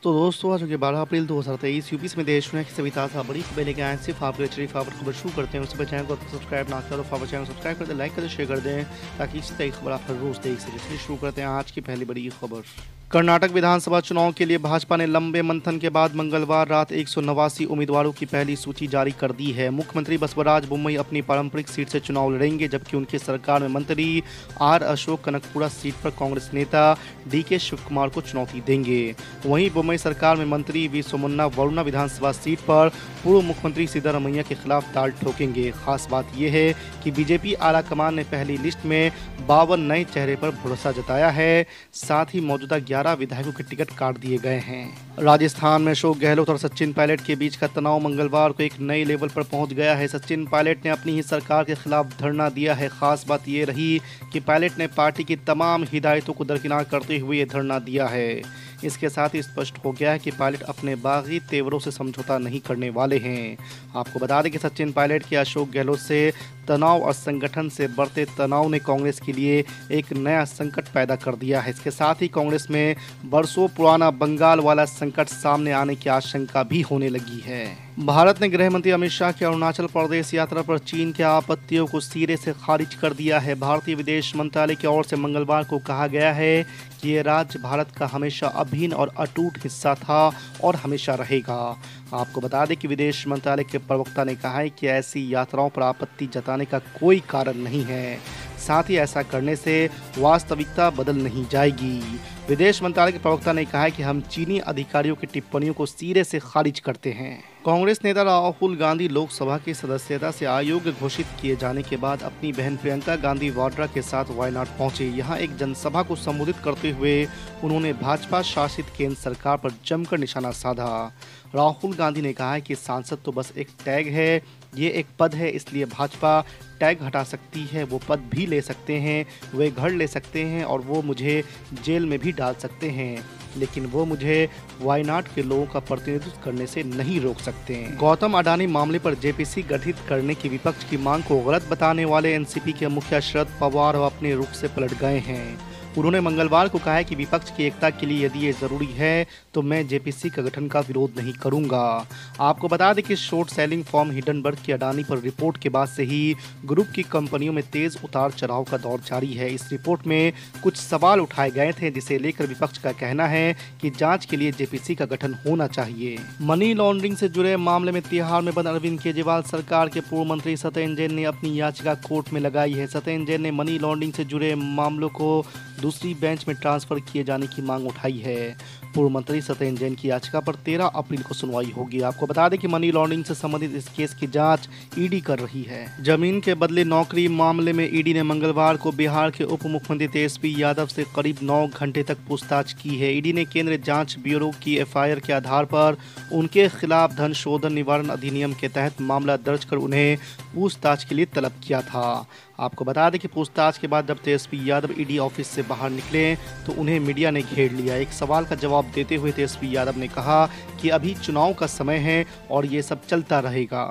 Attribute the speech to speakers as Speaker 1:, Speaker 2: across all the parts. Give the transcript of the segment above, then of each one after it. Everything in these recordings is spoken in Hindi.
Speaker 1: तो दोस्तों आज 12 अप्रैल 2023 यूपी में देश दुनिया की सभी ताज़ा बड़ी खबर लेके आए सिर्फ आपके शरीफ खबर शुरू करते हैं। उससे पहले चैनल को सब्सक्राइब ना करो, चैनल सब्सक्राइब कर दें, लाइक कर दें, शेयर कर दें ताकि इसी तरह की खबर आप हर रोज देख सकें। चलिए शुरू करते हैं आज की पहली बड़ी खबर। कर्नाटक विधानसभा चुनाव के लिए भाजपा ने लंबे मंथन के बाद मंगलवार रात 189 उम्मीदवारों की पहली सूची जारी कर दी है। मुख्यमंत्री बसवराज बोम्मई अपनी पारंपरिक सीट से चुनाव लड़ेंगे, जबकि उनकी सरकार में मंत्री आर अशोक कनकपुरा सीट पर कांग्रेस नेता डीके शिवकुमार को चुनौती देंगे। वहीं बोम्मई सरकार में मंत्री वी सोमन्ना वरुणा विधानसभा सीट पर पूर्व मुख्यमंत्री सिद्धारमैया के खिलाफ ताल ठोकेंगे। खास बात यह है कि बीजेपी आला कमान ने पहली लिस्ट में 52 नए चेहरे पर भरोसा जताया है। साथ ही मौजूदा 11 विधायकों के टिकट काट दिए गए हैं। राजस्थान में अशोक गहलोत और सचिन पायलट के बीच का तनाव मंगलवार को एक नए लेवल पर पहुंच गया है। सचिन पायलट ने अपनी ही सरकार के खिलाफ धरना दिया है। खास बात यह रही कि पायलट ने पार्टी की तमाम हिदायतों को दरकिनार करते हुए यह धरना दिया है। इसके साथ ही स्पष्ट हो गया है कि पायलट अपने बागी तेवरों से समझौता नहीं करने वाले हैं। आपको बता दें कि सचिन पायलट के अशोक गहलोत से तनाव और संगठन से बढ़ते तनाव ने कांग्रेस के लिए एक नया संकट पैदा कर दिया है। इसके साथ ही कांग्रेस में बरसों पुराना बंगाल वाला संकट सामने आने की आशंका भी होने लगी है। भारत ने गृह मंत्री अमित शाह की अरुणाचल प्रदेश यात्रा पर चीन के आपत्तियों को सिरे से खारिज कर दिया है। भारतीय विदेश मंत्रालय की ओर से मंगलवार को कहा गया है कि ये राज्य भारत का हमेशा अभिन्न और अटूट हिस्सा था और हमेशा रहेगा। आपको बता दें कि विदेश मंत्रालय के प्रवक्ता ने कहा है कि ऐसी यात्राओं पर आपत्ति जताने का कोई कारण नहीं है। साथ ही ऐसा करने से वास्तविकता बदल नहीं जाएगी। विदेश मंत्रालय के प्रवक्ता ने कहा है कि हम चीनी अधिकारियों की टिप्पणियों को सिरे से खारिज करते हैं। कांग्रेस नेता राहुल गांधी लोकसभा की सदस्यता से अयोग्य घोषित किए जाने के बाद अपनी बहन प्रियंका गांधी वाड्रा के साथ वायनाड पहुंचे। यहां एक जनसभा को संबोधित करते हुए उन्होंने भाजपा शासित केंद्र सरकार पर जमकर निशाना साधा। राहुल गांधी ने कहा है कि सांसद तो बस एक टैग है, ये एक पद है, इसलिए भाजपा टैग हटा सकती है, वो पद भी ले सकते हैं, वे घर ले सकते हैं और वो मुझे जेल में भी डाल सकते हैं, लेकिन वो मुझे वायनाड के लोगों का प्रतिनिधित्व करने से नहीं रोक सकते हैं। गौतम अडानी मामले पर जेपीसी गठित करने की विपक्ष की मांग को गलत बताने वाले एनसीपी के मुखिया शरद पवार अपने रुख से पलट गए हैं। उन्होंने मंगलवार को कहा है कि विपक्ष की एकता के लिए यदि ये जरूरी है तो मैं जेपीसी का गठन का विरोध नहीं करूंगा। आपको बता दें कि शॉर्ट सेलिंग फॉर्म हिंडनबर्ग की अडानी पर रिपोर्ट के बाद से ही ग्रुप की कंपनियों में तेज उतार चढ़ाव का दौर जारी है। इस रिपोर्ट में कुछ सवाल उठाए गए थे, जिसे लेकर विपक्ष का कहना है कि जांच के लिए जेपीसी का गठन होना चाहिए। मनी लॉन्ड्रिंग से जुड़े मामले में तिहाड़ में बंद अरविंद केजरीवाल सरकार के पूर्व मंत्री सत्येंद्र जैन ने अपनी याचिका कोर्ट में लगाई है। सत्येंद्र जैन ने मनी लॉन्ड्रिंग से जुड़े मामलों को दूसरी बेंच में ट्रांसफर किए जाने की मांग उठाई है। पूर्व मंत्री सत्येंद्र जैन की याचिका पर 13 अप्रैल को सुनवाई होगी। आपको बता दें कि मनी लॉन्ड्रिंग से संबंधित इस केस की जांच ईडी कर रही है। जमीन के बदले नौकरी मामले में ईडी ने मंगलवार को बिहार के उप मुख्यमंत्री तेजस्वी यादव से करीब 9 घंटे तक पूछताछ की है। ईडी ने केंद्रीय जांच ब्यूरो की एफआईआर के आधार पर उनके खिलाफ धन शोधन निवारण अधिनियम के तहत मामला दर्ज कर उन्हें पूछताछ के लिए तलब किया था। आपको बता दें कि पूछताछ के बाद जब तेजस्वी यादव ईडी ऑफिस से बाहर निकले तो उन्हें मीडिया ने घेर लिया। एक सवाल का जवाब देते हुए तेजस्वी यादव ने कहा कि अभी चुनाव का समय है और ये सब चलता रहेगा।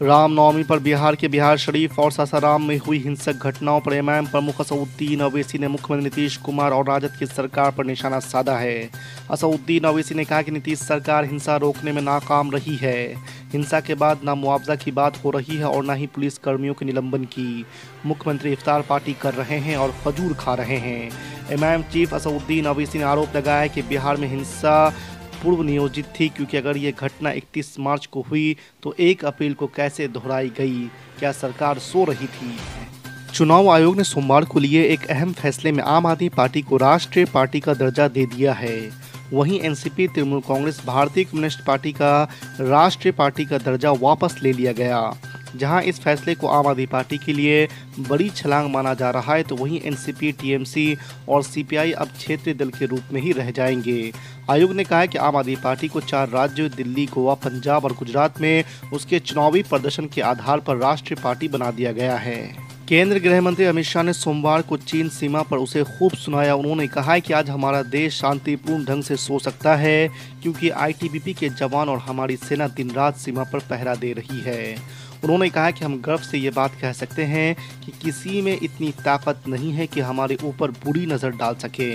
Speaker 1: रामनवमी पर बिहार के बिहार शरीफ और सासाराम में हुई हिंसक घटनाओं पर एमआईएम प्रमुख असदुद्दीन ओवैसी ने मुख्यमंत्री नीतीश कुमार और राजद की सरकार पर निशाना साधा है। असदुद्दीन ओवैसी ने कहा कि नीतीश सरकार हिंसा रोकने में नाकाम रही है। हिंसा के बाद न मुआवजा की बात हो रही है और न ही पुलिस कर्मियों के निलंबन की। मुख्यमंत्री इफ्तार पार्टी कर रहे हैं और खजूर खा रहे हैं। एमआईएम चीफ असदुद्दीन ओवैसी ने आरोप लगाया है कि बिहार में हिंसा पूर्व नियोजित थी, क्योंकि अगर ये घटना 31 मार्च को हुई तो 1 अप्रैल को कैसे दोहराई गई? क्या सरकार सो रही थी? चुनाव आयोग ने सोमवार को लिए एक अहम फैसले में आम आदमी पार्टी को राष्ट्रीय पार्टी का दर्जा दे दिया है। वहीं एनसीपी, तृणमूल कांग्रेस, भारतीय कम्युनिस्ट पार्टी का राष्ट्रीय पार्टी का दर्जा वापस ले लिया गया। जहां इस फैसले को आम आदमी पार्टी के लिए बड़ी छलांग माना जा रहा है, तो वहीं एनसीपी, टीएमसी और सीपीआई अब क्षेत्रीय दल के रूप में ही रह जाएंगे। आयोग ने कहा है कि आम आदमी पार्टी को 4 राज्यों दिल्ली, गोवा, पंजाब और गुजरात में उसके चुनावी प्रदर्शन के आधार पर राष्ट्रीय पार्टी बना दिया गया है। केंद्रीय गृह मंत्री अमित शाह ने सोमवार को चीन सीमा पर उसे खूब सुनाया। उन्होंने कहा है कि आज हमारा देश शांतिपूर्ण ढंग से सो सकता है, क्योंकि आईटीबीपी के जवान और हमारी सेना दिन रात सीमा पर पहरा दे रही है। उन्होंने कहा कि हम गर्व से ये बात कह सकते हैं कि किसी में इतनी ताकत नहीं है कि हमारे ऊपर बुरी नज़र डाल सके।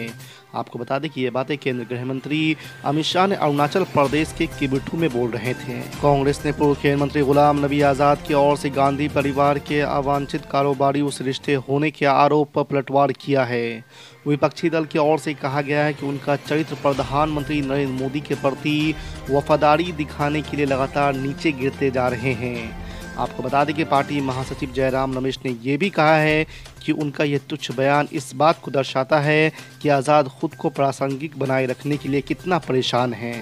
Speaker 1: आपको बता दें कि ये बातें केंद्रीय गृह मंत्री अमित शाह ने अरुणाचल प्रदेश के किबिथु में बोल रहे थे। कांग्रेस ने पूर्व केंद्रीय मंत्री गुलाम नबी आज़ाद की ओर से गांधी परिवार के अवांछित कारोबारियों से रिश्ते होने के आरोप पर पलटवार किया है। विपक्षी दल की ओर से कहा गया है कि उनका चरित्र प्रधानमंत्री नरेंद्र मोदी के प्रति वफादारी दिखाने के लिए लगातार नीचे गिरते जा रहे हैं। आपको बता दें कि पार्टी महासचिव जयराम रमेश ने यह भी कहा है कि उनका यह तुच्छ बयान इस बात को दर्शाता है कि आज़ाद खुद को प्रासंगिक बनाए रखने के लिए कितना परेशान है।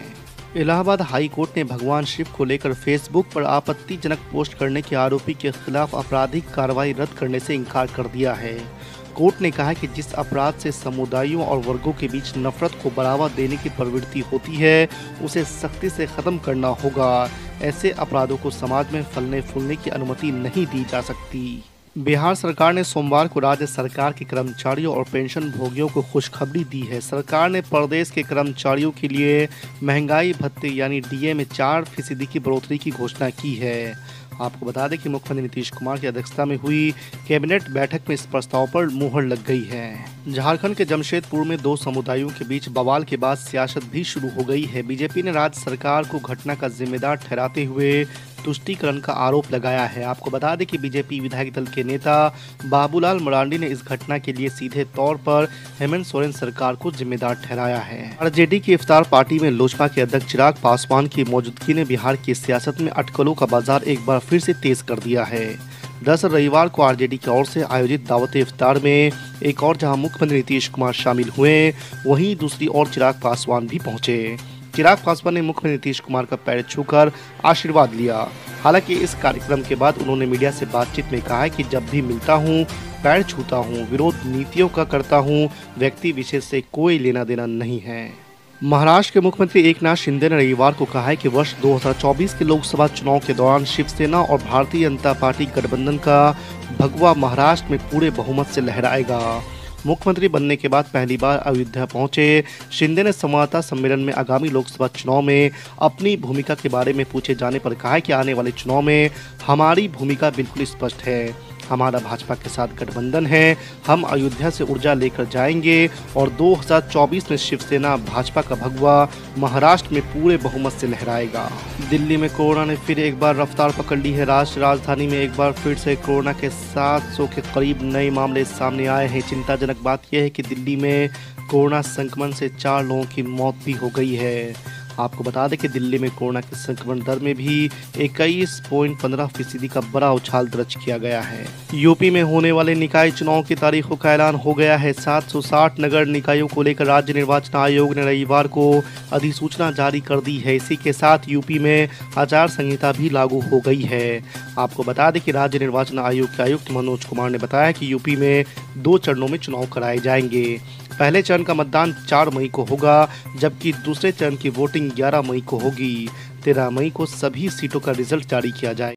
Speaker 1: इलाहाबाद हाई कोर्ट ने भगवान शिव को लेकर फेसबुक पर आपत्तिजनक पोस्ट करने के आरोपी के खिलाफ आपराधिक कार्रवाई रद्द करने से इनकार कर दिया है। कोर्ट ने कहा कि जिस अपराध से समुदायों और वर्गों के बीच नफरत को बढ़ावा देने की प्रवृत्ति होती है उसे सख्ती से ख़त्म करना होगा। ऐसे अपराधों को समाज में फलने फूलने की अनुमति नहीं दी जा सकती। बिहार सरकार ने सोमवार को राज्य सरकार के कर्मचारियों और पेंशन भोगियों को खुशखबरी दी है। सरकार ने प्रदेश के कर्मचारियों के लिए महंगाई भत्ते यानी डीए में 4% की बढ़ोतरी की घोषणा की है। आपको बता दें कि मुख्यमंत्री नीतीश कुमार की अध्यक्षता में हुई कैबिनेट बैठक में इस प्रस्ताव पर मुहर लग गई है। झारखंड के जमशेदपुर में दो समुदायों के बीच बवाल के बाद सियासत भी शुरू हो गई है। बीजेपी ने राज्य सरकार को घटना का जिम्मेदार ठहराते हुए तुष्टीकरण का आरोप लगाया है। आपको बता दें कि बीजेपी विधायक दल के नेता बाबूलाल मरांडी ने इस घटना के लिए सीधे तौर पर हेमंत सोरेन सरकार को जिम्मेदार ठहराया है। आरजेडी की इफ्तार पार्टी में लोजपा के अध्यक्ष चिराग पासवान की मौजूदगी ने बिहार की सियासत में अटकलों का बाजार एक बार फिर से तेज कर दिया है। दरअसल रविवार को आरजेडी की ओर से आयोजित दावत इफ्तार में एक और जहां मुख्यमंत्री नीतीश कुमार शामिल हुए, वहीं दूसरी ओर चिराग पासवान भी पहुंचे। चिराग पासवान ने मुख्यमंत्री नीतीश कुमार का पैर छूकर आशीर्वाद लिया। हालांकि इस कार्यक्रम के बाद उन्होंने मीडिया से बातचीत में कहा है कि जब भी मिलता हूं, पैर छूता हूं, विरोध नीतियों का करता हूं, व्यक्ति विशेष से कोई लेना देना नहीं है। महाराष्ट्र के मुख्यमंत्री एकनाथ शिंदे ने रविवार को कहा है कि वर्ष 2024 के लोकसभा चुनाव के दौरान शिवसेना और भारतीय जनता पार्टी गठबंधन का भगवा महाराष्ट्र में पूरे बहुमत से लहराएगा। मुख्यमंत्री बनने के बाद पहली बार अयोध्या पहुंचे शिंदे ने संवाददाता सम्मेलन में आगामी लोकसभा चुनाव में अपनी भूमिका के बारे में पूछे जाने पर कहा कि आने वाले चुनाव में हमारी भूमिका बिल्कुल स्पष्ट है। हमारा भाजपा के साथ गठबंधन है, हम अयोध्या से ऊर्जा लेकर जाएंगे और 2024 में शिवसेना भाजपा का भगवा महाराष्ट्र में पूरे बहुमत से लहराएगा। दिल्ली में कोरोना ने फिर एक बार रफ्तार पकड़ ली है। राष्ट्र राजधानी में एक बार फिर से कोरोना के 700 के करीब नए मामले सामने आए हैं। चिंताजनक बात यह है कि दिल्ली में कोरोना संक्रमण से 4 लोगों की मौत भी हो गई है। आपको बता दें कि दिल्ली में कोरोना के संक्रमण दर में भी 21.15% का बड़ा उछाल दर्ज किया गया है। यूपी में होने वाले निकाय चुनाव की तारीखों का ऐलान हो गया है। 760 नगर निकायों को लेकर राज्य निर्वाचन आयोग ने रविवार को अधिसूचना जारी कर दी है। इसी के साथ यूपी में आचार संहिता भी लागू हो गई है। आपको बता दें कि राज्य निर्वाचन आयोग के आयुक्त मनोज कुमार ने बताया कि यूपी में 2 चरणों में चुनाव कराए जाएंगे। पहले चरण का मतदान 4 मई को होगा, जबकि दूसरे चरण की वोटिंग 11 मई को होगी। 13 मई को सभी सीटों का रिजल्ट जारी किया जाएगा।